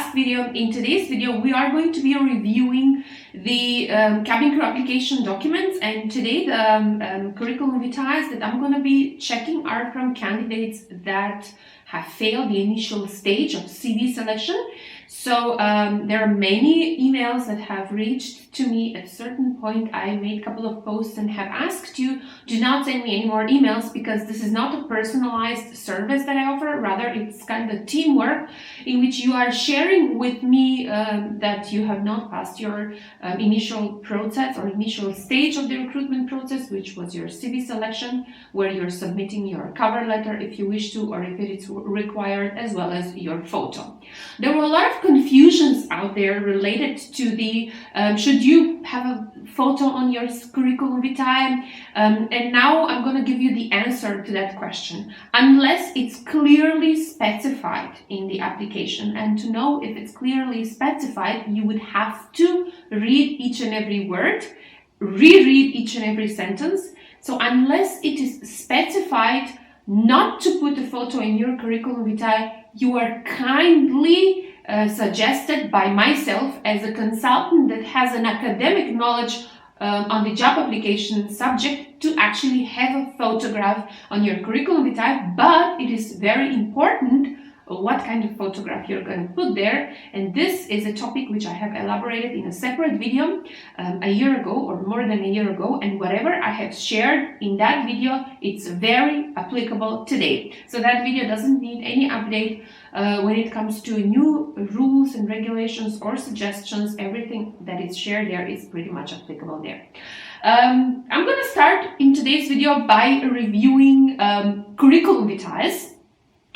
last video. In today's video, we are going to be reviewing the cabin crew application documents, and today the curriculum vitae that I'm going to be checking are from candidates that have failed the initial stage of CV selection. So there are many emails that have reached to me. At a certain point, I made a couple of posts and have asked you, do not send me any more emails, because this is not a personalized service that I offer. Rather, it's kind of teamwork in which you are sharing with me that you have not passed your initial process or initial stage of the recruitment process, which was your CV selection, where you're submitting your cover letter if you wish to, or if it is required, as well as your photo. There were a lot of confusions out there related to the should you have a photo on your curriculum vitae, and now I'm going to give you the answer to that question. Unless it's clearly specified in the application, and to know if it's clearly specified, you would have to read each and every word, reread each and every sentence. So unless it is specified not to put a photo in your curriculum vitae, you are kindly suggested by myself as a consultant that has an academic knowledge on the job application subject to actually have a photograph on your curriculum vitae. But it is very important what kind of photograph you're going to put there, and this is a topic which I have elaborated in a separate video a year ago, or more than a year ago, and whatever I have shared in that video, it's very applicable today. So that video doesn't need any update when it comes to new rules and regulations or suggestions. Everything that is shared there is pretty much applicable there. I'm going to start in today's video by reviewing curriculum vitae.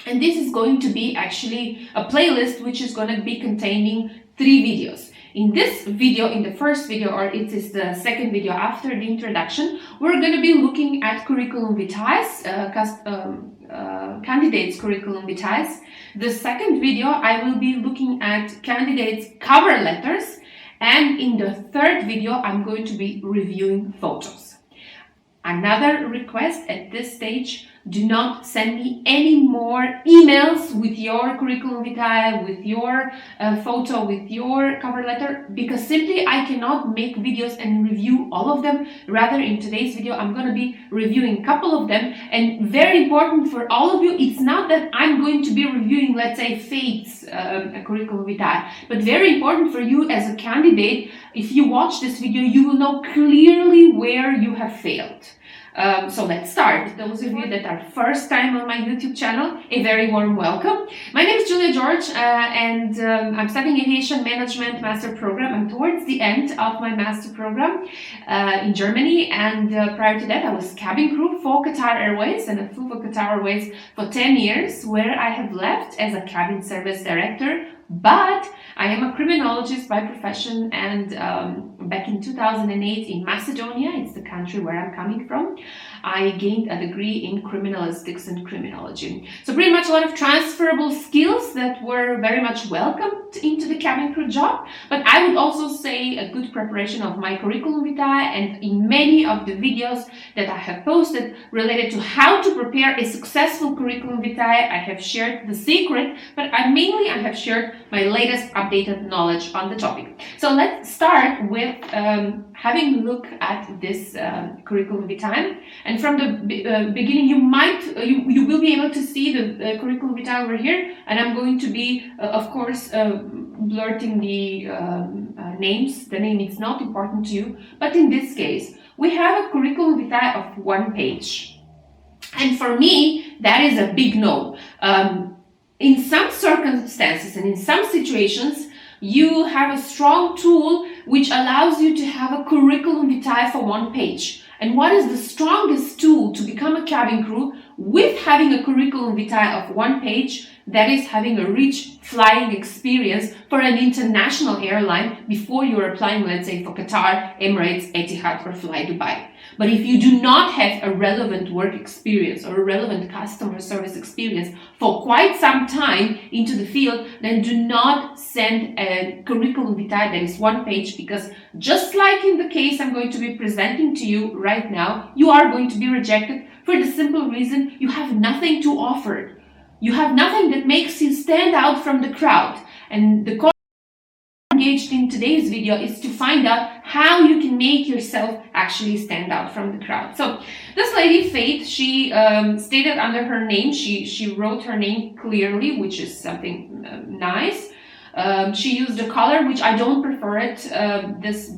And this is going to be actually a playlist which is going to be containing 3 videos. In this video, in the first video, or it is the second video after the introduction, we're going to be looking at curriculum vitae, candidates' curriculum vitae. The second video, I will be looking at candidates' cover letters. And in the third video, I'm going to be reviewing photos. Another request at this stage: do not send me any more emails with your curriculum vitae, with your photo, with your cover letter, because simply I cannot make videos and review all of them. Rather, in today's video, I'm going to be reviewing a couple of them. And very important for all of you, it's not that I'm going to be reviewing, let's say, Fate's curriculum vitae, but very important for you as a candidate. If you watch this video, you will know clearly where you have failed. So let's start. Those of you that are first time on my YouTube channel, a very warm welcome. My name is Julia George, and I'm studying Aviation Management Master Program. I'm towards the end of my master program in Germany, and prior to that I was cabin crew for Qatar Airways, and I flew for Qatar Airways for 10 years, where I have left as a cabin service director. But I am a criminologist by profession, and back in 2008 in Macedonia, it's the country where I'm coming from, I gained a degree in criminalistics and criminology. So pretty much a lot of transferable skills that were very much welcomed into the cabin crew job. But I would also say a good preparation of my curriculum vitae, and in many of the videos that I have posted related to how to prepare a successful curriculum vitae, I have shared the secret, but I have shared my latest updated knowledge on the topic. So let's start with having a look at this curriculum vitae. And from the beginning, you will be able to see the curriculum vitae over here, and I'm going to be, of course, blurting the names. The name is not important to you, but in this case, we have a curriculum vitae of 1 page. And for me, that is a big no. In some circumstances and in some situations, you have a strong tool which allows you to have a curriculum vitae for 1 page. And what is the strongest tool to become a cabin crew with having a curriculum vitae of 1 page? That is having a rich flying experience for an international airline before you're applying, let's say, for Qatar, Emirates, Etihad, or Fly Dubai. But if you do not have a relevant work experience or a relevant customer service experience for quite some time into the field, then do not send a curriculum vitae that is 1 page, because just like in the case I'm going to be presenting to you right now, you are going to be rejected for the simple reason you have nothing to offer. You have nothing that makes you stand out from the crowd. And the course engaged in today's video is to find out how you can make yourself actually stand out from the crowd. So this lady Faith, she stated under her name, she wrote her name clearly, which is something nice. She used a color which I don't prefer it. This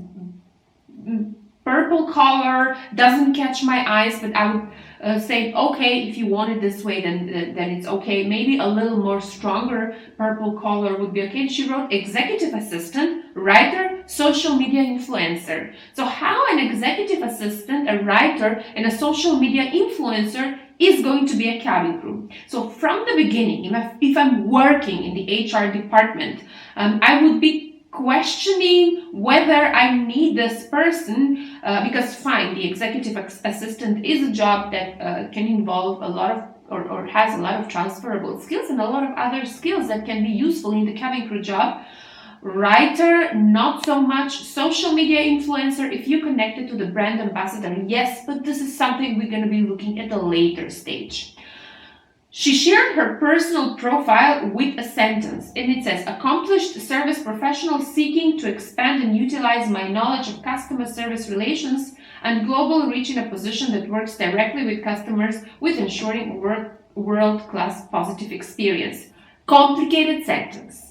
purple color doesn't catch my eyes, but I would say, okay, if you want it this way, then it's okay. Maybe a little more stronger purple color would be okay. She wrote executive assistant, writer, social media influencer. So how an executive assistant, a writer, and a social media influencer is going to be a cabin crew. So from the beginning, if I'm working in the HR department, I would be questioning whether I need this person, because fine, the executive assistant is a job that can involve a lot of or has a lot of transferable skills and a lot of other skills that can be useful in the cabin crew job. Writer, not so much. Social media influencer, if you connect it to the brand ambassador, yes, but this is something we're going to be looking at a later stage. She shared her personal profile with a sentence, and it says, accomplished service professional seeking to expand and utilize my knowledge of customer service relations and global reach in a position that works directly with customers with ensuring world-class positive experience. Complicated sentence.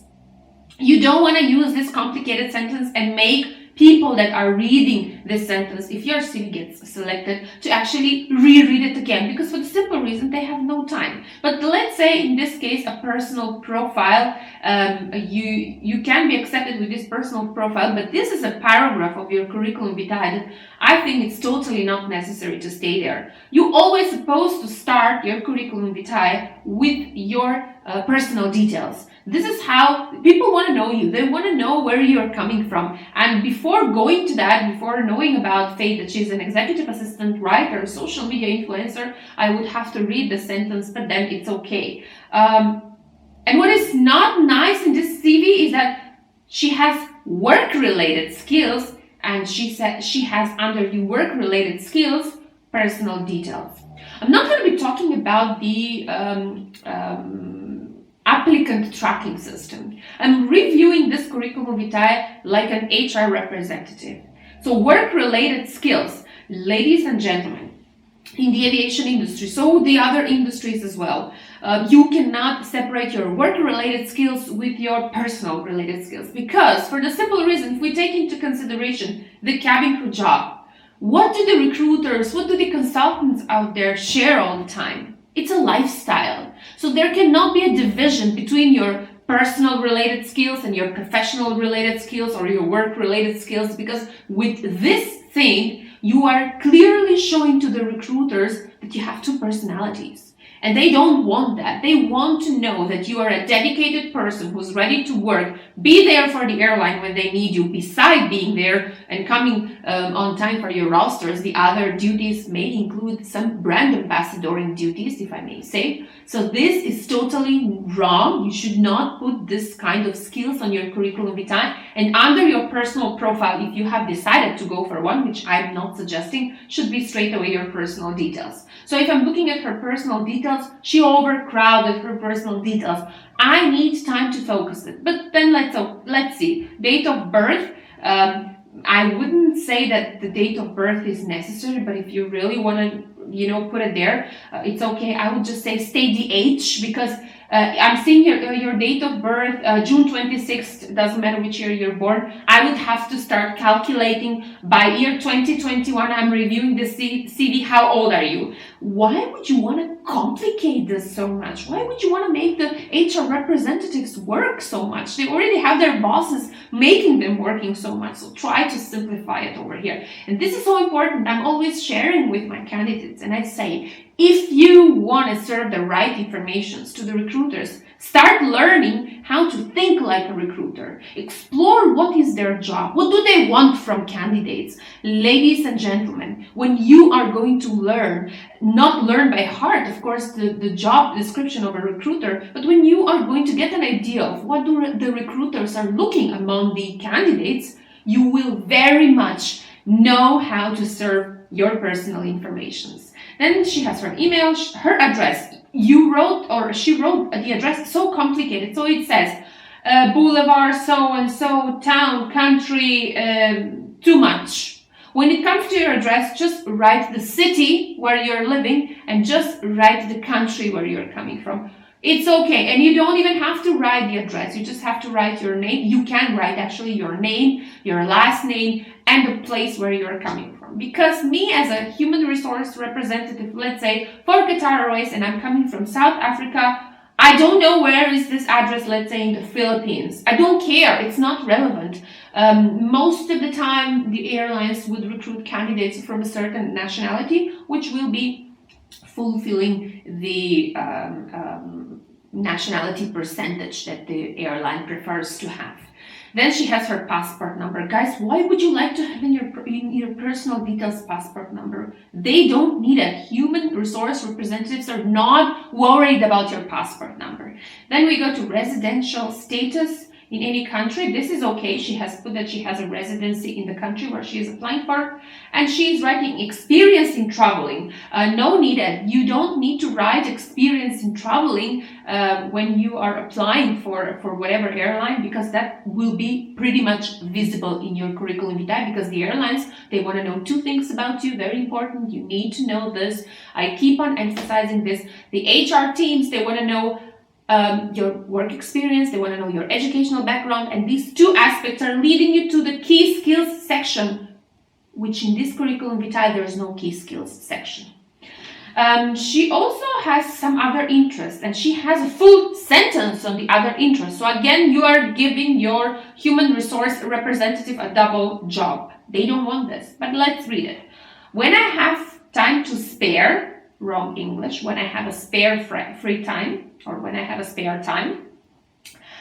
You don't want to use this complicated sentence and make people that are reading this sentence, if your CV gets selected, to actually reread it again, because for the simple reason they have no time. But let's say in this case a personal profile, you can be accepted with this personal profile, but this is a paragraph of your curriculum vitae that I think it's totally not necessary to stay there. You're always supposed to start your curriculum vitae with your personal details. This is how people want to know you. They want to know where you're coming from. And before going to that, before knowing about Faith, that she's an executive assistant, writer, social media influencer, I would have to read the sentence, but then it's okay. And what is not nice in this CV is that she has work-related skills, and she said she has under the work-related skills personal details. I'm not going to be talking about the applicant tracking system. I'm reviewing this curriculum vitae like an HR representative. So work-related skills, ladies and gentlemen, in the aviation industry, so the other industries as well, you cannot separate your work-related skills with your personal-related skills, because for the simple reason, if we take into consideration the cabin crew job, what do the recruiters, what do the consultants out there share all the time? It's a lifestyle. So there cannot be a division between your personal related skills and your professional related skills or your work related skills, because with this thing, you are clearly showing to the recruiters that you have two personalities. And they don't want that. They want to know that you are a dedicated person who's ready to work, be there for the airline when they need you, beside being there and coming on time for your rosters. The other duties may include some brand ambassadoring duties, if I may say. So this is totally wrong. You should not put this kind of skills on your curriculum vitae. And under your personal profile, if you have decided to go for one, which I'm not suggesting, should be straight away your personal details. So if I'm looking at her personal details, she overcrowded her personal details. I need time to focus it. But then let's see. Date of birth. I wouldn't say that the date of birth is necessary, but if you really want to, put it there, it's okay. I would just say state the age, because I'm seeing your date of birth, June 26th, doesn't matter which year you're born. I would have to start calculating by year 2021. I'm reviewing the CV. How old are you? Why would you want to complicate this so much? Why would you want to make the HR representatives work so much? They already have their bosses making them working so much. So try to simplify it over here. And this is so important. I'm always sharing with my candidates, and I say, if you want to serve the right informations to the recruiters, start learning how to think like a recruiter. Explore what is their job. What do they want from candidates? Ladies and gentlemen, when you are going to learn, not learn by heart, of course, the job description of a recruiter, but when you are going to get an idea of what the recruiters are looking among the candidates, you will very much know how to serve your personal informations. Then she has her email, her address. She wrote the address so complicated. So it says boulevard, so and so, town, country, too much. When it comes to your address, just write the city where you're living and just write the country where you're coming from. It's okay, and you don't even have to write the address, you just have to write your name. You can write actually your name, your last name, and the place where you're coming from. Because me as a human resource representative, let's say for Qatar Airways, and I'm coming from South Africa, I don't know where is this address, let's say in the Philippines. I don't care, it's not relevant. Most of the time, the airlines would recruit candidates from a certain nationality, which will be fulfilling the nationality percentage that the airline prefers to have. Then she has her passport number. Guys, why would you like to have in your personal details passport number? They don't need it. Human resource representatives are not worried about your passport number. Then we go to residential status in any country. This is okay. She has put that she has a residency in the country where she is applying for, and she is writing experience in traveling. No needed. You don't need to write experience in traveling when you are applying for whatever airline, because that will be pretty much visible in your curriculum vitae, because the airlines, they want to know two things about you, very important. You need to know this. I keep on emphasizing this. The HR teams, they want to know your work experience, they want to know your educational background, and these two aspects are leading you to the key skills section, which in this curriculum vitae there is no key skills section. She also has some other interests, and she has a full sentence on the other interests. So again, you are giving your human resource representative a double job. They don't want this, but let's read it. When I have time to spare, wrong English, when I have a spare free time, or when I have a spare time,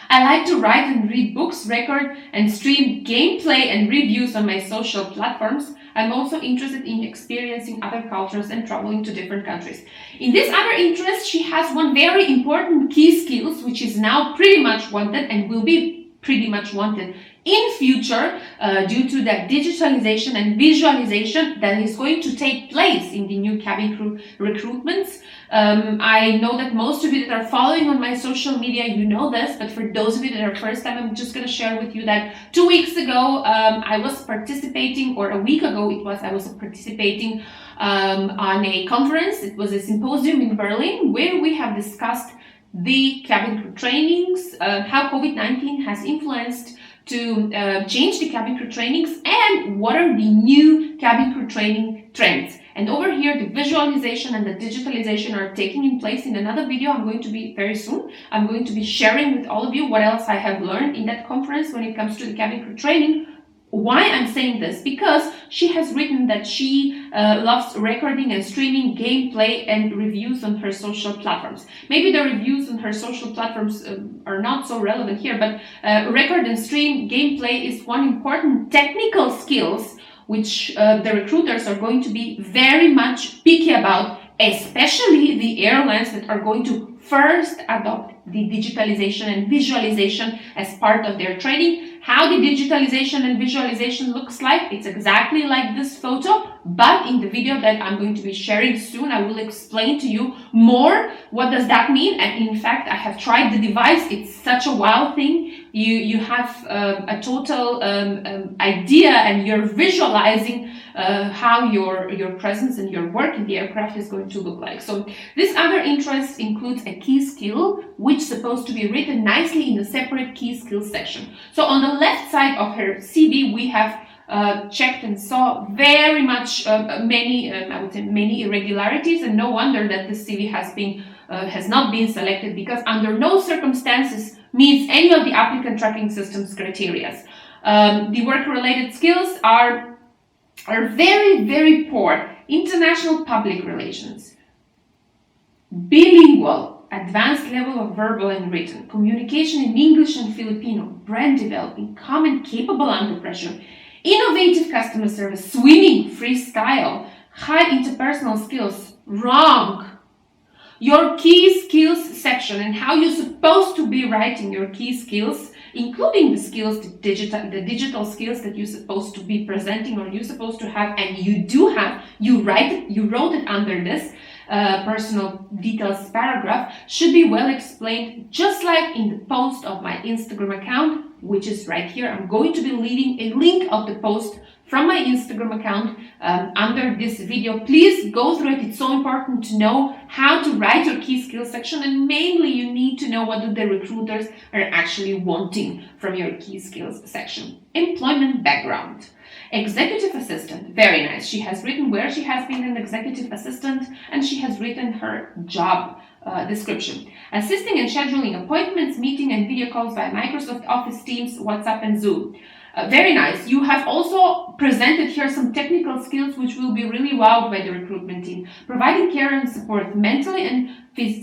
I like to write and read books, record and stream gameplay and reviews on my social platforms. I'm also interested in experiencing other cultures and traveling to different countries. In this other interest, she has one very important key skills, which is now pretty much wanted and will be pretty much wanted in future due to that digitalization and visualization that is going to take place in the new cabin crew recruitments. I know that most of you that are following on my social media, you know this, but for those of you that are first time, I'm just going to share with you that 2 weeks ago, I was participating, or a week ago it was, I was participating on a conference. It was a symposium in Berlin where we have discussed the cabin crew trainings, how COVID-19 has influenced to change the cabin crew trainings, and what are the new cabin crew training trends. And over here, the visualization and the digitalization are taking in place in another video. I'm going to be very soon. I'm going to be sharing with all of you what else I have learned in that conference when it comes to the cabin crew training. Why I'm saying this? Because she has written that she loves recording and streaming gameplay and reviews on her social platforms. Maybe the reviews on her social platforms are not so relevant here, but record and stream gameplay is one important technical skills which the recruiters are going to be very much picky about, especially the airlines that are going to first adopt the digitalization and visualization as part of their training. How the digitalization and visualization looks like, it's exactly like this photo, but in the video that I'm going to be sharing soon, I will explain to you more what does that mean. And in fact, I have tried the device. It's such a wow thing. You have a total idea, and you're visualizing how your presence and your work in the aircraft is going to look like. So this other interest includes a key skill, which is supposed to be written nicely in a separate key skills section. So on the left side of her CV, we have checked and saw very much many, I would say many irregularities, and no wonder that this CV has not been selected, because under no circumstances meets any of the applicant tracking systems criteria. The work-related skills are very, very poor. International public relations, bilingual, advanced level of verbal and written, communication in English and Filipino, brand developing, calm and capable under pressure, innovative customer service, swimming, freestyle, high interpersonal skills. Wrong. Your key skills section and how you're supposed to be writing your key skills, including the skills, the digital skills that you're supposed to be presenting or you're supposed to have, and you do have, you wrote it under this. personal details paragraph should be well explained, just like in the post of my Instagram account, which is right here. I'm going to be leaving a link of the post from my Instagram account under this video. Please go through it. It's so important to know how to write your key skills section, and mainly you need to know what the recruiters are actually wanting from your key skills section. Employment background. Executive assistant, very nice. She has written where she has been an executive assistant, and she has written her job description. Assisting and scheduling appointments, meeting and video calls via Microsoft Office, Teams, WhatsApp and Zoom. Very nice. You have also presented here some technical skills which will be really wowed by the recruitment team. Providing care and support mentally and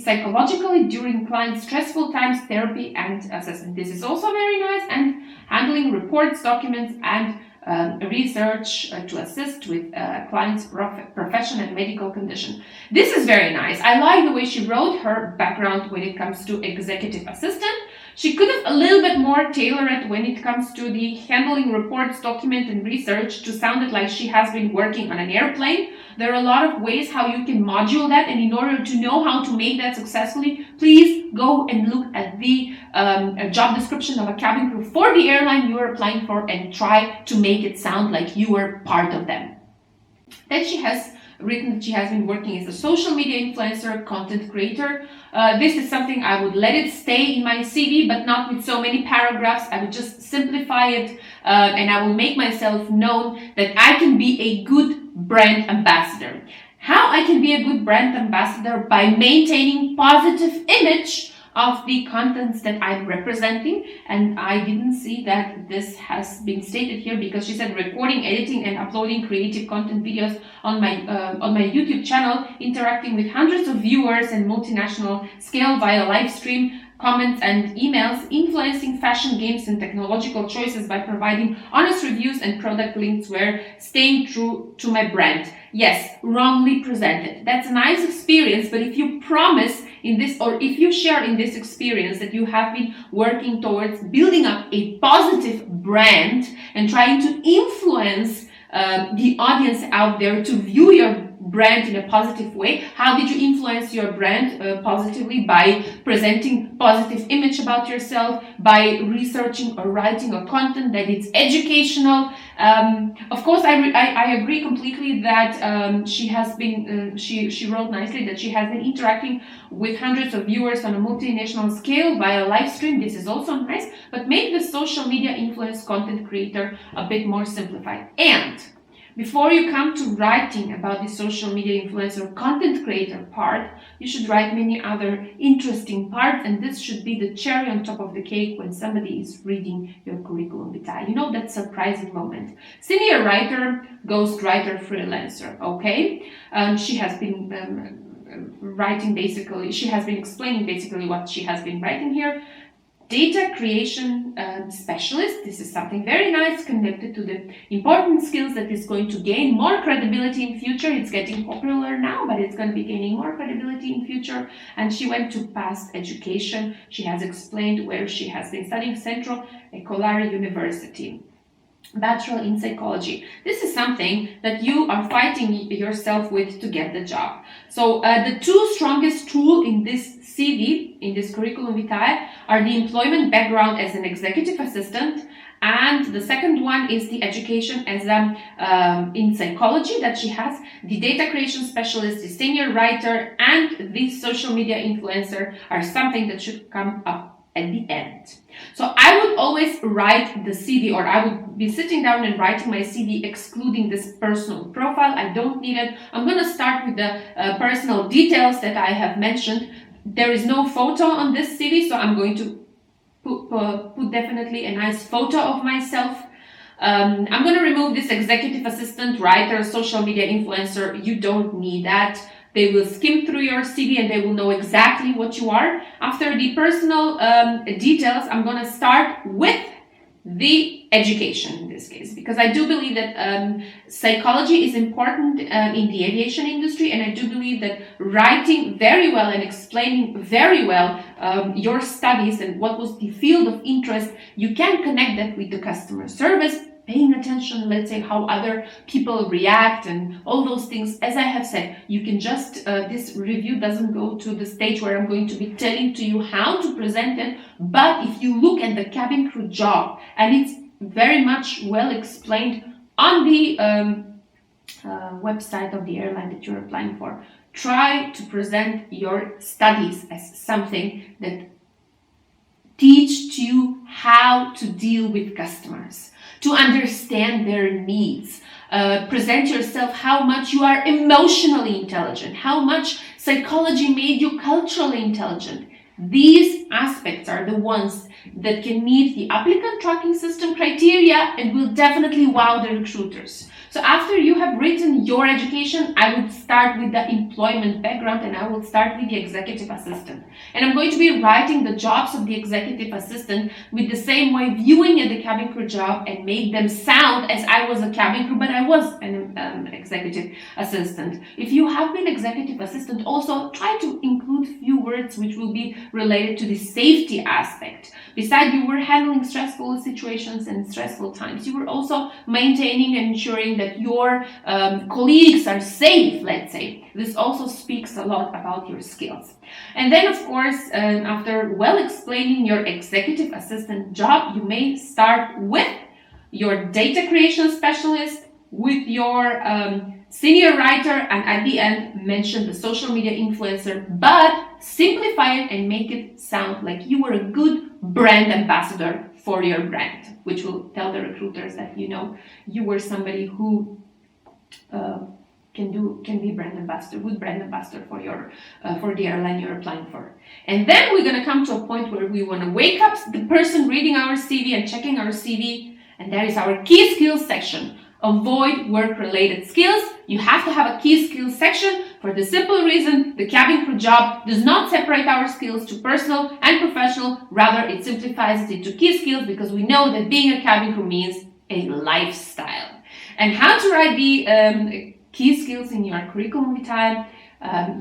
psychologically during client stressful times, therapy and assessment. This is also very nice. And handling reports, documents and research to assist with clients' profession and medical condition. This is very nice. I like the way she wrote her background when it comes to executive assistant. She could have a little bit more tailored it when it comes to the handling reports, document and research to sound it like she has been working on an airplane. There are a lot of ways how you can module that, and in order to know how to make that successfully, please go and look at the job description of a cabin crew for the airline you are applying for and try to make it sound like you are part of them. Then she has written that she has been working as a social media influencer, content creator. This is something I would let it stay in my CV, but not with so many paragraphs. I would just simplify it and I will make myself known that I can be a good brand ambassador. How I can be a good brand ambassador? By maintaining positive image of the contents that I'm representing, and I didn't see that this has been stated here because she said recording, editing and uploading creative content videos on my YouTube channel, interacting with hundreds of viewers and multinational scale via live stream, comments and emails, influencing fashion, games and technological choices by providing honest reviews and product links where staying true to my brand. Yes, wrongly presented. That's a nice experience, but if you promise in this, or if you share in this experience that you have been working towards building up a positive brand and trying to influence the audience out there to view your brand in a positive way. How did you influence your brand positively? By presenting positive image about yourself, by researching or writing a content that is educational. Of course, I agree completely that she has been, she wrote nicely that she has been interacting with hundreds of viewers on a multinational scale via live stream. This is also nice, but make the social media influence content creator a bit more simplified. And before you come to writing about the social media influencer content creator part, you should write many other interesting parts, and this should be the cherry on top of the cake when somebody is reading your curriculum vitae. You know, that surprising moment. Senior writer, ghostwriter, freelancer, okay? She has been writing basically, she has been explaining basically what she has been writing here. Data creation specialist. This is something very nice connected to the important skills that is going to gain more credibility in future. It's getting popular now, but it's going to be gaining more credibility in future. And she went to past education. She has explained where she has been studying, Central Ecolari University. Bachelor in psychology. This is something that you are fighting yourself with to get the job. So the two strongest tools in this CV, in this curriculum vitae, are the employment background as an executive assistant, and the second one is the education as in psychology that she has, the data creation specialist, the senior writer, and the social media influencer are something that should come up at the end. So I would always write the CV, or I would be sitting down and writing my CV excluding this personal profile. I don't need it. I'm going to start with the personal details that I have mentioned. There is no photo on this CV, so I'm going to put definitely a nice photo of myself. I'm going to remove this executive assistant, writer, social media influencer. You don't need that. They will skim through your CV and they will know exactly what you are. After the personal details, I'm going to start with the education in this case, because I do believe that psychology is important in the aviation industry, and I do believe that writing very well and explaining very well your studies and what was the field of interest, you can connect that with the customer service paying attention, let's say, how other people react and all those things. As I have said, you can just, this review doesn't go to the stage where I'm going to be telling to you how to present it, but if you look at the cabin crew job, and it's very much well explained on the website of the airline that you're applying for, try to present your studies as something that teach you how to deal with customers, to understand their needs. Present yourself how much you are emotionally intelligent, how much psychology made you culturally intelligent. These aspects are the ones that can meet the applicant tracking system criteria and will definitely wow the recruiters. So after you have written your education, I would start with the employment background, and I will start with the executive assistant. And I'm going to be writing the jobs of the executive assistant with the same way, viewing at the cabin crew job, and make them sound as I was a cabin crew, but I was an executive assistant. If you have been executive assistant, also try to include few words which will be related to the safety aspect. Besides, you were handling stressful situations and stressful times. You were also maintaining and ensuring that your colleagues are safe, let's say. This also speaks a lot about your skills. And then, of course, after well explaining your executive assistant job, you may start with your data creation specialist, with your senior writer, and at the end mention the social media influencer, but simplify it and make it sound like you were a good brand ambassador for your brand, which will tell the recruiters that you were somebody who can be brand ambassador, good brand ambassador for the airline you're applying for. And then we're going to come to a point where we want to wake up the person reading our CV and checking our CV, and that is our key skills section. Avoid work-related skills. You have to have a key skills section for the simple reason the cabin crew job does not separate our skills to personal and professional. Rather, it simplifies it to key skills, because we know that being a cabin crew means a lifestyle. And how to write the key skills in your curriculum vitae,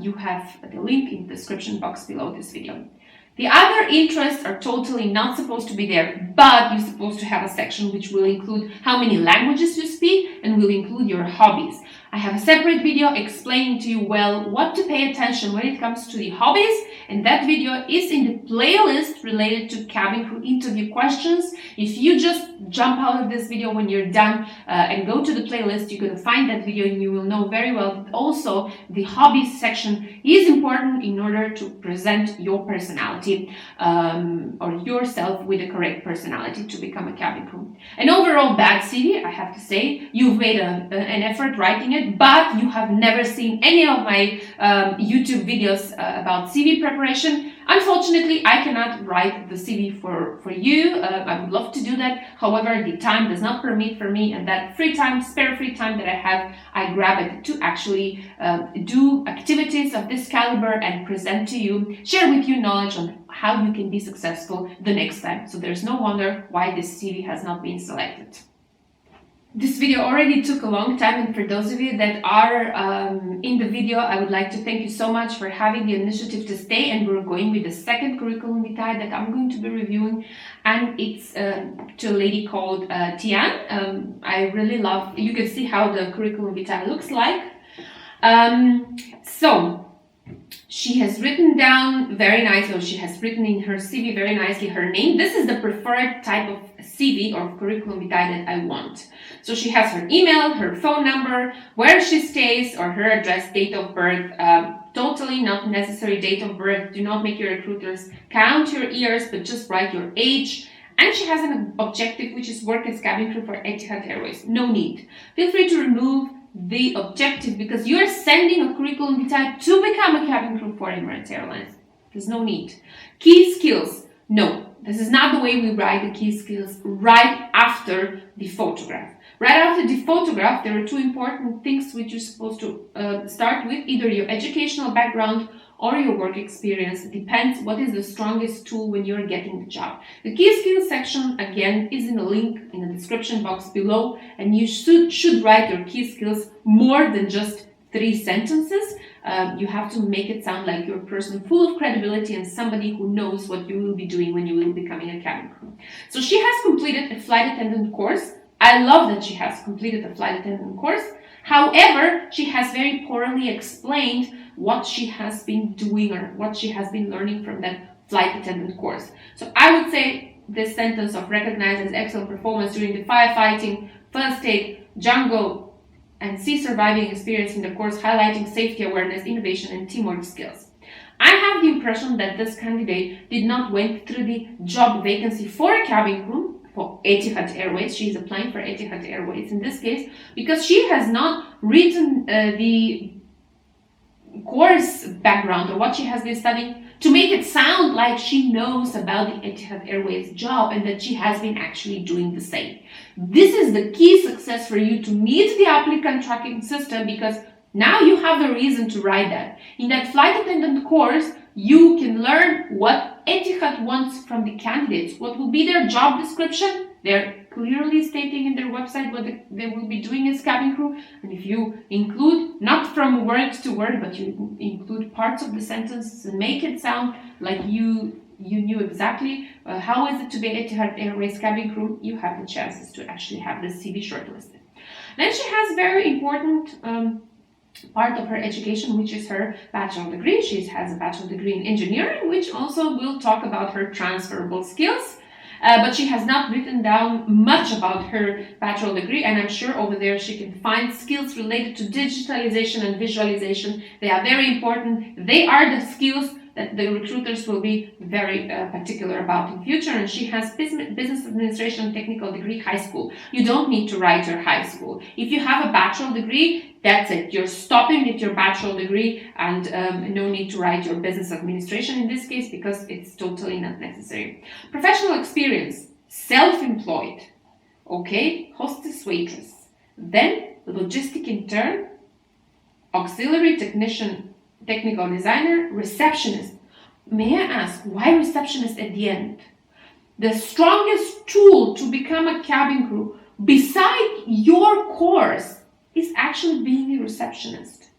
you have the link in the description box below this video. The other interests are totally not supposed to be there, but you're supposed to have a section which will include how many languages you speak and will include your hobbies. I have a separate video explaining to you well what to pay attention when it comes to the hobbies, and that video is in the playlist related to cabin crew interview questions. If you just jump out of this video when you're done and go to the playlist, you're going to find that video, and you will know very well that also the hobbies section is important in order to present your personality or yourself with the correct personality to become a cabin crew. An overall bad CV, I have to say. You've made an effort writing it, but you have never seen any of my YouTube videos about CV preparation. Unfortunately, I cannot write the CV for you. I would love to do that. However, the time does not permit for me, and that spare free time that I have, I grab it to actually do activities of this caliber and present to you, share with you knowledge on how you can be successful the next time. So there's no wonder why this CV has not been selected. This video already took a long time, and for those of you that are in the video, I would like to thank you so much for having the initiative to stay. And we're going with the second curriculum vitae that I'm going to be reviewing, and it's to a lady called Tian. I really love, you can see how the curriculum vitae looks like. So she has written down very nicely, or she has written in her CV very nicely her name. This is the preferred type of CV or curriculum vitae that I want. So she has her email, her phone number, where she stays, or her address, date of birth. Totally not necessary date of birth. Do not make your recruiters count your years, but just write your age. And she has an objective, which is work as cabin crew for Qatar Airways. No need. Feel free to remove the objective, because you're sending a curriculum vitae to become a cabin crew for Emirates Airlines. There's no need. Key skills. No, this is not the way we write the key skills right after the photograph. Right after the photograph, there are two important things which you're supposed to start with, either your educational background or your work experience. It depends what is the strongest tool when you're getting the job. The key skills section, again, is in the link in the description box below, and you should write your key skills more than just 3 sentences. You have to make it sound like you're a person full of credibility and somebody who knows what you will be doing when you will be becoming a cabin crew. So she has completed a flight attendant course I love that she has completed the flight attendant course. However, she has very poorly explained what she has been doing or what she has been learning from that flight attendant course. So I would say this sentence of recognized as excellent performance during the firefighting, first aid, jungle, and sea surviving experience in the course, highlighting safety awareness, innovation, and teamwork skills. I have the impression that this candidate did not went through the job vacancy for a cabin crew for Etihad Airways. She is applying for Etihad Airways in this case because she has not written the course background or what she has been studying to make it sound like she knows about the Etihad Airways job and that she has been actually doing the same. This is the key success for you to meet the applicant tracking system, because now you have the reason to write that. In that flight attendant course, you can learn what Etihad wants from the candidates, what will be their job description. They're clearly stating in their website what they will be doing as cabin crew. And if you include, not from word to word, but you include parts of the sentences and make it sound like you knew exactly how is it to be Etihad Airways cabin crew, you have the chances to actually have the CV shortlisted. Then she has very important part of her education, which is her bachelor degree. She has a bachelor degree in engineering, which also will talk about her transferable skills. But she has not written down much about her bachelor degree, and I'm sure over there she can find skills related to digitalization and visualization. They are very important. They are the skills that the recruiters will be very particular about in future. And she has business administration technical degree, high school. You don't need to write your high school. If you have a bachelor degree, that's it. You're stopping at your bachelor degree, and no need to write your business administration in this case, because it's totally not necessary. Professional experience, self-employed, okay, hostess, waitress, then logistic intern, auxiliary technician, technical designer, receptionist. May I ask, why receptionist at the end? The strongest tool to become a cabin crew, beside your course, is actually being a receptionist.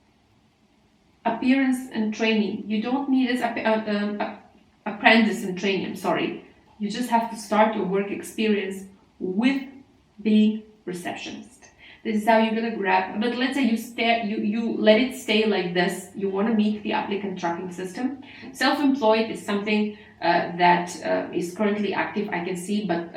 Appearance and training. You don't need as apprentice and training, I'm sorry. You just have to start your work experience with being receptionist. This is how you're gonna grab, but let's say you let it stay like this. You wanna meet the applicant tracking system. Self-employed is something that is currently active, I can see, but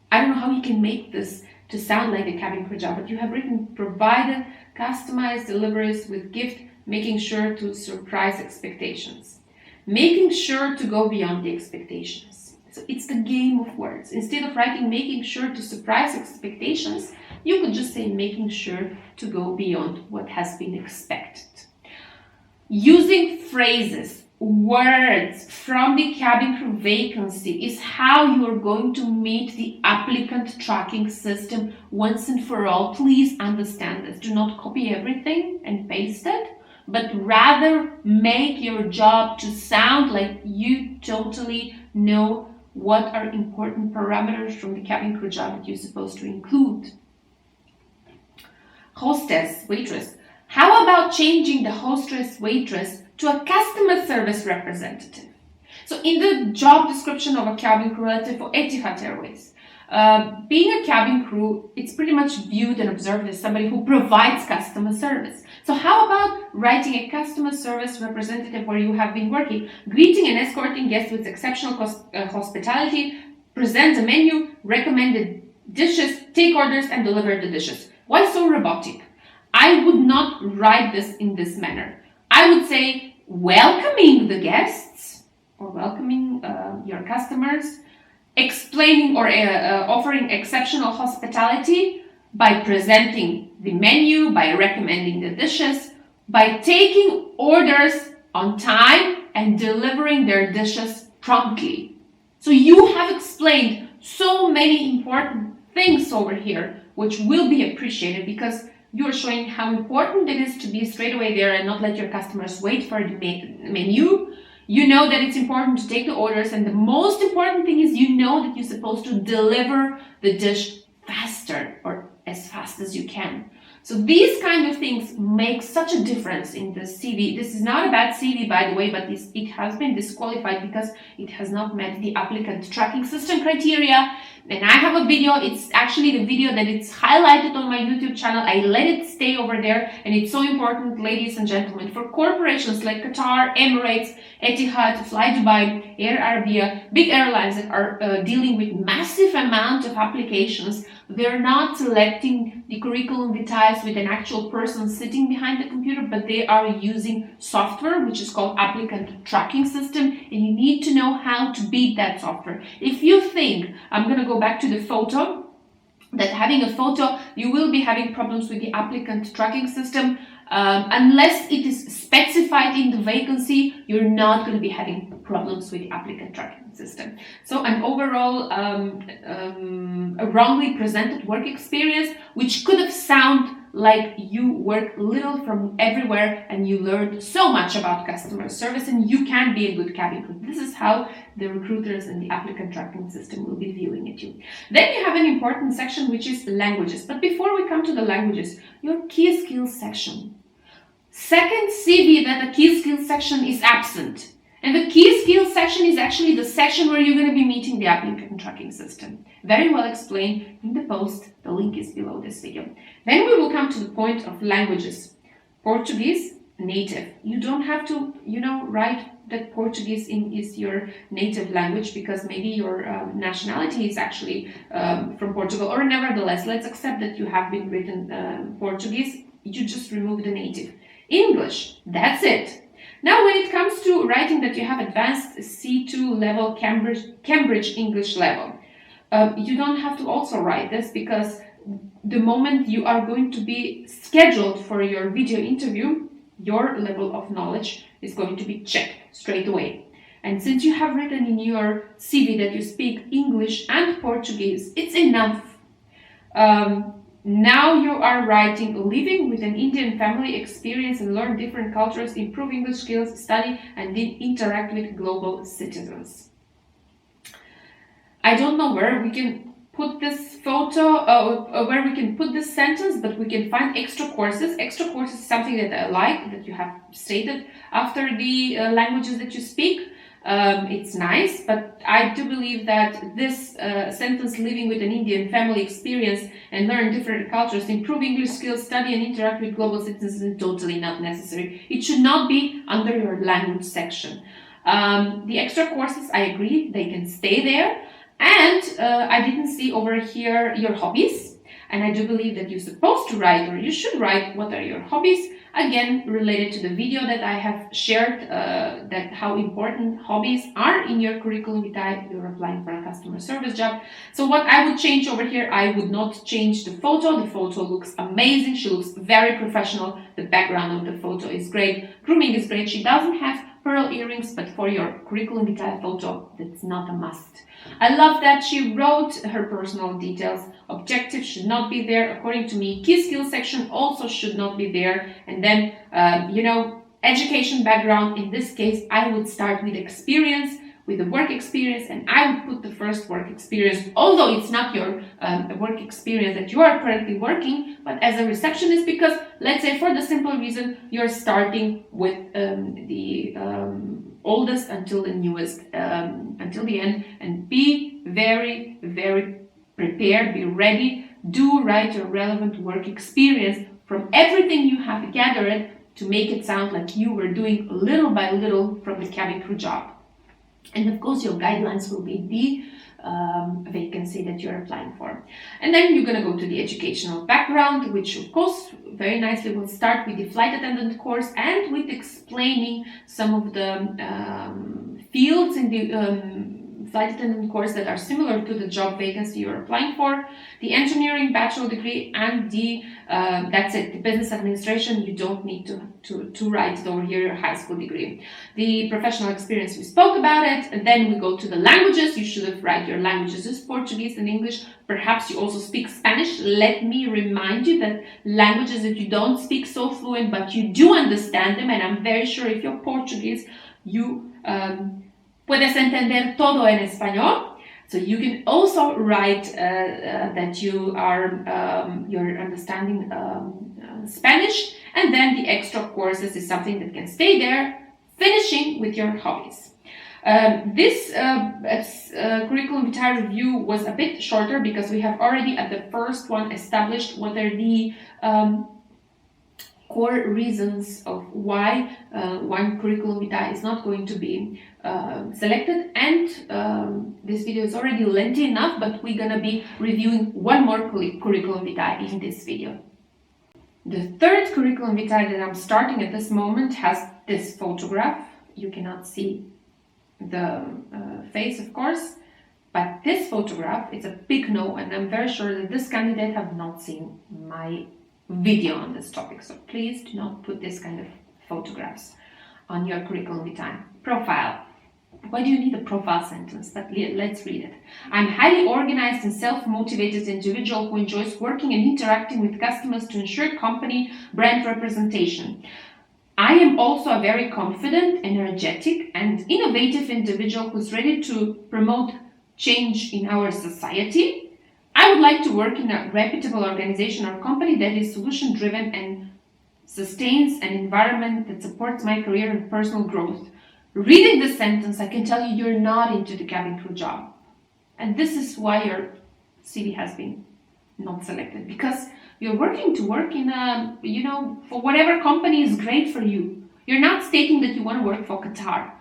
I don't know how you can make this to sound like a cabin crew job, but you have written provided customized deliveries with gift, making sure to surprise expectations. Making sure to go beyond the expectations. So it's the game of words. Instead of writing making sure to surprise expectations, you could just say making sure to go beyond what has been expected. Using phrases, words from the cabin crew vacancy is how you are going to meet the applicant tracking system once and for all. Please understand this. Do not copy everything and paste it, but rather make your job to sound like you totally know what are important parameters from the cabin crew job that you're supposed to include. Hostess, waitress. How about changing the hostess, waitress to a customer service representative? So in the job description of a cabin crew, let's say for Etihad Airways, being a cabin crew, it's pretty much viewed and observed as somebody who provides customer service. So how about writing a customer service representative where you have been working, greeting and escorting guests with exceptional hospitality, present the menu, recommended dishes, take orders, and deliver the dishes. Why so robotic? I would not write this in this manner. I would say welcoming the guests or welcoming your customers, explaining or offering exceptional hospitality by presenting the menu, by recommending the dishes, by taking orders on time and delivering their dishes promptly. So you have explained so many important things over here, which will be appreciated because you're showing how important it is to be straight away there and not let your customers wait for the menu. You know that it's important to take the orders, and the most important thing is you know that you're supposed to deliver the dish faster or as fast as you can. So these kind of things make such a difference in the CV. This is not a bad CV, by the way, but it has been disqualified because it has not met the applicant tracking system criteria. And I have a video, it's actually the video that it's highlighted on my YouTube channel. I let it stay over there, and it's so important, ladies and gentlemen, for corporations like Qatar, Emirates, Etihad, Fly Dubai, Air Arabia, big airlines that are dealing with massive amount of applications. They're not selecting the curriculum vitae with an actual person sitting behind the computer, but they are using software, which is called applicant tracking system, and you need to know how to beat that software. If you think, I'm going to go back to the photo, that having a photo, you will be having problems with the applicant tracking system, unless it is specified in the vacancy, you're not going to be having problems with the applicant tracking system. So an overall a wrongly presented work experience, which could have sounded like you work little from everywhere and you learned so much about customer service and you can be a good cabin crew. This is how the recruiters and the applicant tracking system will be viewing at you. Then you have an important section, which is languages. But before we come to the languages, your key skills section. Second CV that the key skills section is absent. And the key skills section is actually the section where you're going to be meeting the applicant tracking system. Very well explained in the post. The link is below this video. Then we will come to the point of languages. Portuguese, native. You don't have to, write that Portuguese is your native language, because maybe your nationality is actually from Portugal. Or nevertheless, let's accept that you have been written Portuguese. You just remove the native. English, that's it. Now, when it comes to writing that you have advanced C2 level, Cambridge English level, you don't have to also write this, because the moment you are going to be scheduled for your video interview, your level of knowledge is going to be checked straight away. And since you have written in your CV that you speak English and Portuguese, it's enough. Now you are writing, living with an Indian family, experience and learn different cultures, improve English skills, study and interact with global citizens. I don't know where we can put this photo, where we can put this sentence, but we can find extra courses. Extra courses is something that I like, that you have stated after the languages that you speak. It's nice, but I do believe that this sentence, living with an Indian family, experience and learn different cultures, improve English skills, study and interact with global citizens, is totally not necessary. It should not be under your language section. The extra courses, I agree, they can stay there. And I didn't see over here your hobbies. And I do believe that you're supposed to write, or you should write, what are your hobbies. Again, related to the video that I have shared, that how important hobbies are in your curriculum vitae. You're applying for a customer service job. So what I would change over here, I would not change the photo. The photo looks amazing. She looks very professional. The background of the photo is great. Grooming is great. She doesn't have pearl earrings, but for your curriculum vitae photo, that's not a must. I love that she wrote her personal details. Objective should not be there, according to me. Key skills section also should not be there. And then, education background. In this case, I would start with experience, with the work experience, and I would put the first work experience, although it's not your work experience that you are currently working, but as a receptionist, because let's say for the simple reason you're starting with the oldest until the newest, until the end, and be very, very prepared, be ready, do write your relevant work experience from everything you have gathered to make it sound like you were doing little by little from the cabin crew job. And of course, your guidelines will be the vacancy that you're applying for. And then you're going to go to the educational background, which of course very nicely will start with the flight attendant course and with explaining some of the fields in the flight attendant course that are similar to the job vacancy you're applying for. The engineering bachelor degree and the that's it. The business administration, you don't need to write it over here, your high school degree. The professional experience, we spoke about it. And then we go to the languages. You should have write your languages is Portuguese and English. Perhaps you also speak Spanish. Let me remind you that languages that you don't speak so fluent, but you do understand them. And I'm very sure if you're Portuguese, you puedes entender todo en español. So you can also write that you are you're understanding Spanish, and then the extra courses is something that can stay there, finishing with your hobbies. This curriculum vitae review was a bit shorter because we have already at the first one established what are the core reasons of why one curriculum vitae is not going to be selected, and this video is already lengthy enough, but we're gonna be reviewing one more curriculum vitae in this video. The third curriculum vitae that I'm starting at this moment has this photograph. You cannot see the face, of course, but this photograph is a big no, and I'm very sure that this candidate have not seen my video on this topic, so please do not put this kind of photographs on your curriculum vitae. Profile. Why do you need a profile sentence? But let's read it. I'm highly organized and self-motivated individual who enjoys working and interacting with customers to ensure company brand representation. I am also a very confident, energetic, and innovative individual who's ready to promote change in our society. I would like to work in a reputable organization or company that is solution-driven and sustains an environment that supports my career and personal growth. Reading this sentence, I can tell you you're not into the cabin crew job. And this is why your CV has been not selected, because you're working to work in a, for whatever company is great for you. You're not stating that you want to work for Qatar.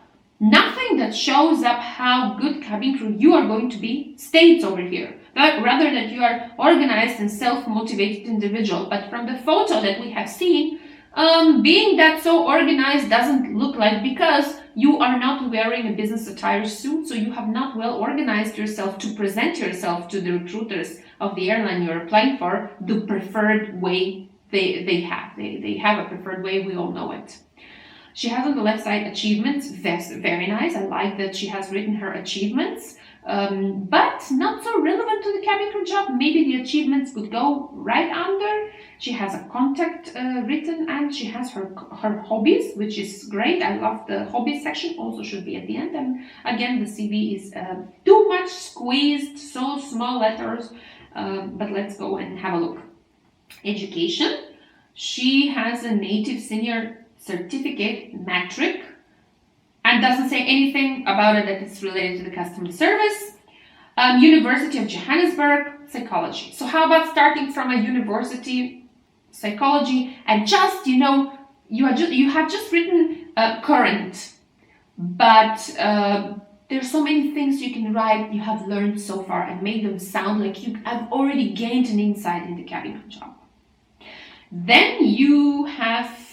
Nothing that shows up how good cabin crew you are going to be states over here. But rather that you are organized and self-motivated individual. But from the photo that we have seen, being that so organized doesn't look like, because you are not wearing a business attire suit, so you have not well organized yourself to present yourself to the recruiters of the airline you're applying for the preferred way they have. They have a preferred way, we all know it. She has on the left side achievements, very nice. I like that she has written her achievements, but not so relevant to the cabin crew job. Maybe the achievements would go right under. She has a contact written, and she has her hobbies, which is great. I love the hobbies section, also should be at the end. And again, the CV is too much squeezed, so small letters, but let's go and have a look. Education. She has a native senior certificate metric and doesn't say anything about it that it's related to the customer service. University of Johannesburg, psychology. So how about starting from a university psychology and just, you have just written current, but there's so many things you can write you have learned so far and make them sound like you have already gained an insight in the cabin crew job. Then you have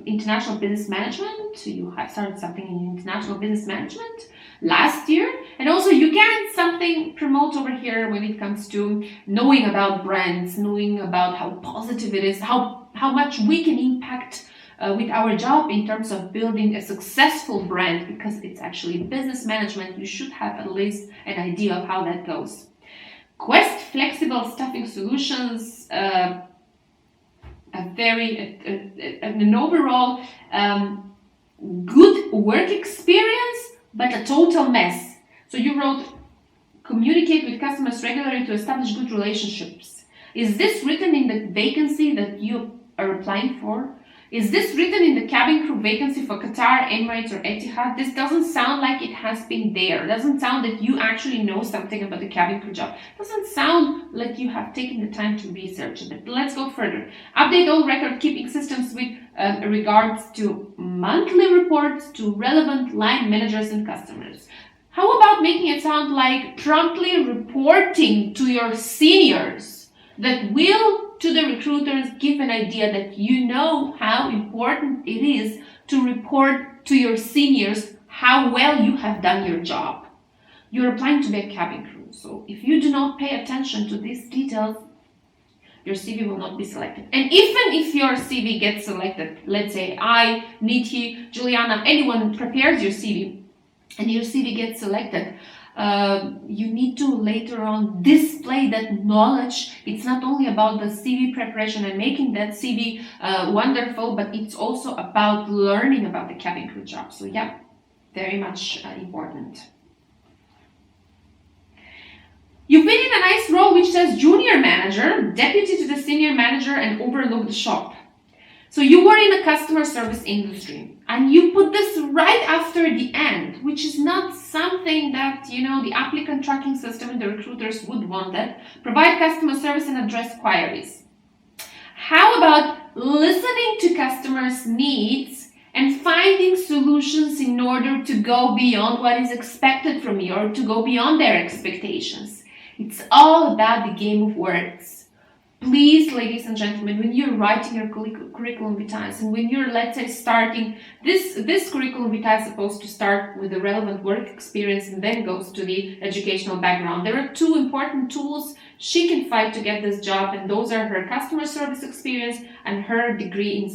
international business management. You have started something in international business management last year, and also you can promote over here when it comes to knowing about brands, knowing about how positive it is, how much we can impact with our job in terms of building a successful brand, because it's actually business management. You should have at least an idea of how that goes. Quest flexible staffing solutions. An overall good work experience, but a total mess. So you wrote, communicate with customers regularly to establish good relationships. Is this written in the vacancy that you are applying for? Is this written in the cabin crew vacancy for Qatar, Emirates, or Etihad? This doesn't sound like it has been there. It doesn't sound that you actually know something about the cabin crew job. It doesn't sound like you have taken the time to research it. But let's go further. Update all record-keeping systems with regards to monthly reports to relevant line managers and customers. How about making it sound like promptly reporting to your seniors that will, to the recruiters, give an idea that you know how important it is to report to your seniors how well you have done your job. You're applying to be a cabin crew, so if you do not pay attention to these details, your CV will not be selected. And even if your CV gets selected, let's say I, Niti, Juliana, anyone prepares your CV, and your CV gets selected, you need to later on display that knowledge. It's not only about the CV preparation and making that CV wonderful, but it's also about learning about the cabin crew job. So yeah, very much important. You've been in a nice role which says junior manager, deputy to the senior manager, and overlook the shop. So you were in the customer service industry and you put this right after the end, which is not something that, the applicant tracking system and the recruiters would want. That provide customer service and address queries. How about listening to customers' needs and finding solutions in order to go beyond what is expected from you or to go beyond their expectations? It's all about the game of words. Please, ladies and gentlemen, when you're writing your curriculum vitae and when you're, let's say, starting, this curriculum vitae is supposed to start with the relevant work experience and then goes to the educational background. There are two important tools she can fight to get this job, and those are her customer service experience and her degree in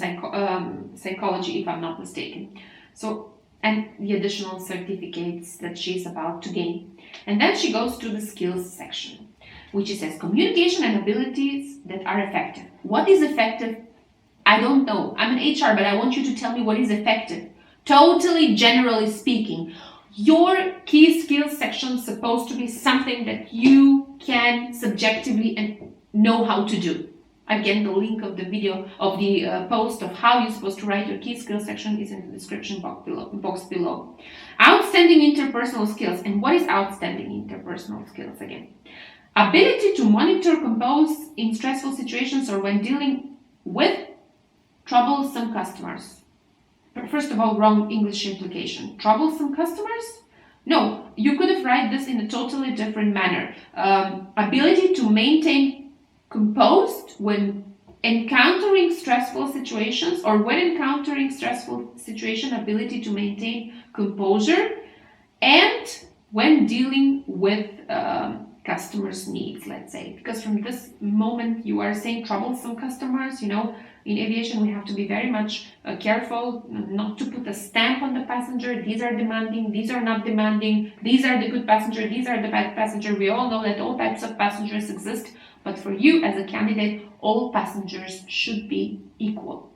psychology, if I'm not mistaken. So, and the additional certificates that she's about to gain. And then she goes to the skills section, which says communication and abilities that are effective. What is effective? I don't know. I'm an HR, but I want you to tell me what is effective. Totally generally speaking, your key skills section is supposed to be something that you can subjectively and know how to do. Again, the link of the video of the post of how you're supposed to write your key skills section is in the description box below. Outstanding interpersonal skills. And what is outstanding interpersonal skills again? Ability to monitor, compose in stressful situations or when dealing with troublesome customers. First of all, wrong English implication. Troublesome customers? No, you could have written this in a totally different manner. Ability to maintain composed when encountering stressful situations or when encountering stressful situation, ability to maintain composure and when dealing with customers' needs, let's say, because from this moment you are saying troublesome customers, in aviation we have to be very much careful not to put a stamp on the passenger. These are demanding, these are not demanding, these are the good passenger, these are the bad passenger. We all know that all types of passengers exist, but for you as a candidate, all passengers should be equal.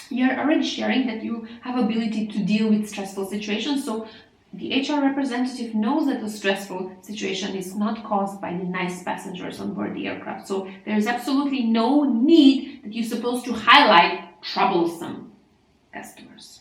You're already sharing that you have ability to deal with stressful situations, so the HR representative knows that a stressful situation is not caused by the nice passengers on board the aircraft. So there's absolutely no need that you're supposed to highlight troublesome customers.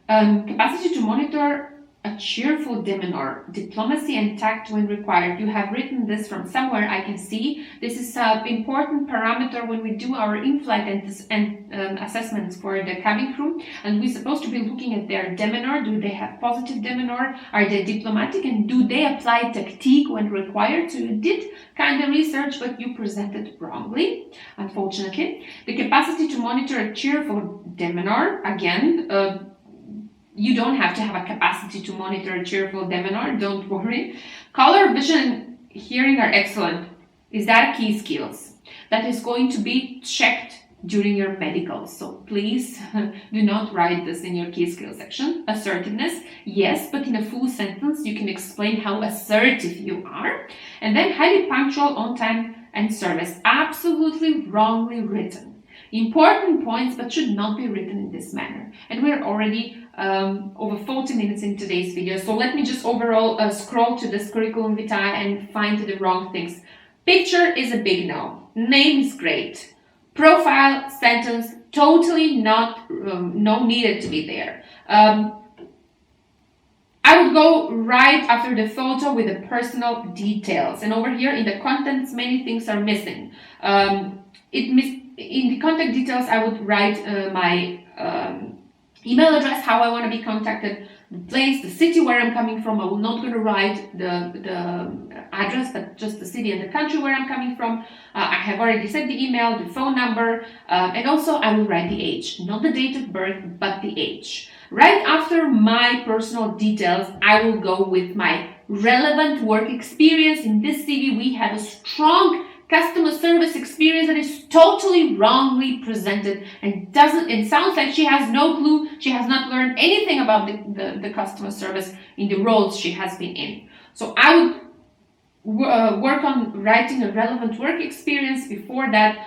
Capacity to monitor a cheerful demeanor, diplomacy and tact when required. You have written this from somewhere, I can see. This is an important parameter when we do our in-flight and assessments for the cabin crew. And we're supposed to be looking at their demeanor. Do they have positive demeanor? Are they diplomatic? And do they apply tactique when required? So you did kind of research, but you presented wrongly, unfortunately. The capacity to monitor a cheerful demeanor, again, you don't have to have a capacity to monitor a cheerful demeanor, don't worry. Color, vision, and hearing are excellent. Is that key skills? That is going to be checked during your medical. So please do not write this in your key skills section. Assertiveness, yes, but in a full sentence you can explain how assertive you are. And then highly punctual, on time, and service. Absolutely wrongly written. Important points, but should not be written in this manner. And we're already over 40 minutes in today's video. So let me just overall scroll to this curriculum vitae and find the wrong things. Picture is a big no. Name is great. Profile, sentence, totally not, no needed to be there. I would go right after the photo with the personal details. And over here in the contents, many things are missing. In the contact details, I would write my email address, how I want to be contacted, the place, the city where I'm coming from. I will not going to write the address, but just the city and the country where I'm coming from. I have already said the email, the phone number, and also I will write the age, not the date of birth, but the age. Right after my personal details, I will go with my relevant work experience. In this CV, we have a strong customer service experience that is totally wrongly presented and sounds like she has no clue. She has not learned anything about the customer service in the roles she has been in. So I would work on writing a relevant work experience. Before that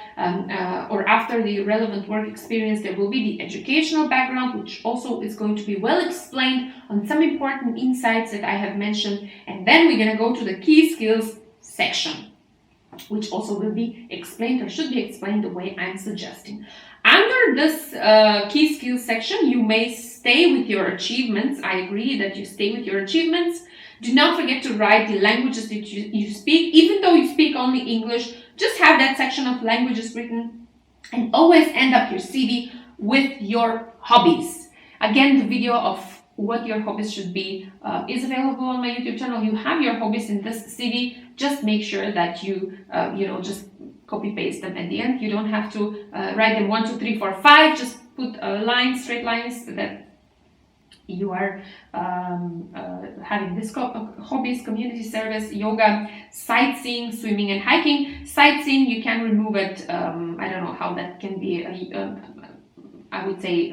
or after the relevant work experience, there will be the educational background, which also is going to be well explained on some important insights that I have mentioned. And then we're going to go to the key skills section, which also will be explained or should be explained the way I'm suggesting. Under this key skills section, you may stay with your achievements. I agree that you stay with your achievements. Do not forget to write the languages that you speak. Even though you speak only English, just have that section of languages written, and always end up your CV with your hobbies. Again, the video of what your hobbies should be is available on my YouTube channel. You have your hobbies in this CV. Just make sure that you, just copy paste them at the end. You don't have to write them 1, 2, 3, 4, 5. Just put lines, straight lines that you are having this hobbies: community service, yoga, sightseeing, swimming, and hiking. Sightseeing, you can remove it. I don't know how that can be. I would say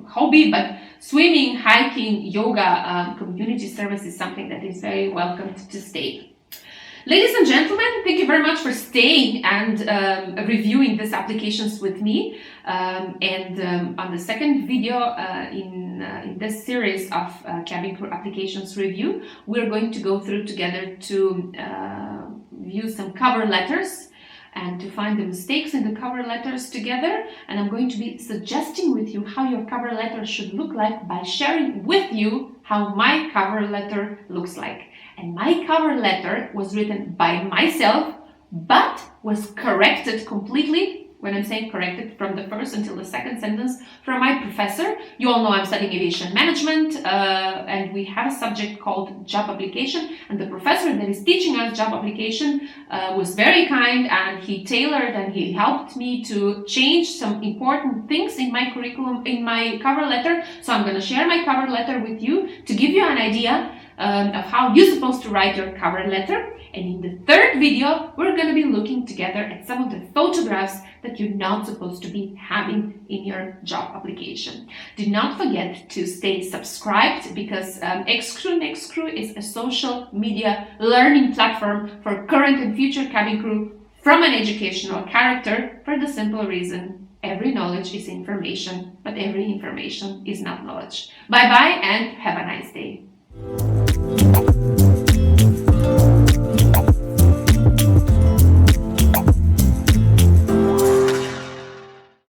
hobby, but swimming, hiking, yoga, community service is something that is very welcome to stay. Ladies and gentlemen, thank you very much for staying and reviewing these applications with me. On the second video in this series of cabin crew applications review, we're going to go through together to view some cover letters and to find the mistakes in the cover letters together. And I'm going to be suggesting with you how your cover letter should look like by sharing with you how my cover letter looks like. And my cover letter was written by myself, but was corrected completely. When I'm saying corrected, from the first until the second sentence, from my professor. You all know I'm studying aviation management, and we have a subject called job application. And the professor that is teaching us job application was very kind, and he tailored and he helped me to change some important things in my curriculum, in my cover letter. So I'm going to share my cover letter with you to give you an idea of how you're supposed to write your cover letter. And in the third video, we're going to be looking together at some of the photographs that you're not supposed to be having in your job application. Do not forget to stay subscribed, because X-Crew is a social media learning platform for current and future cabin crew from an educational character, for the simple reason every knowledge is information, but every information is not knowledge. Bye-bye and have a nice day.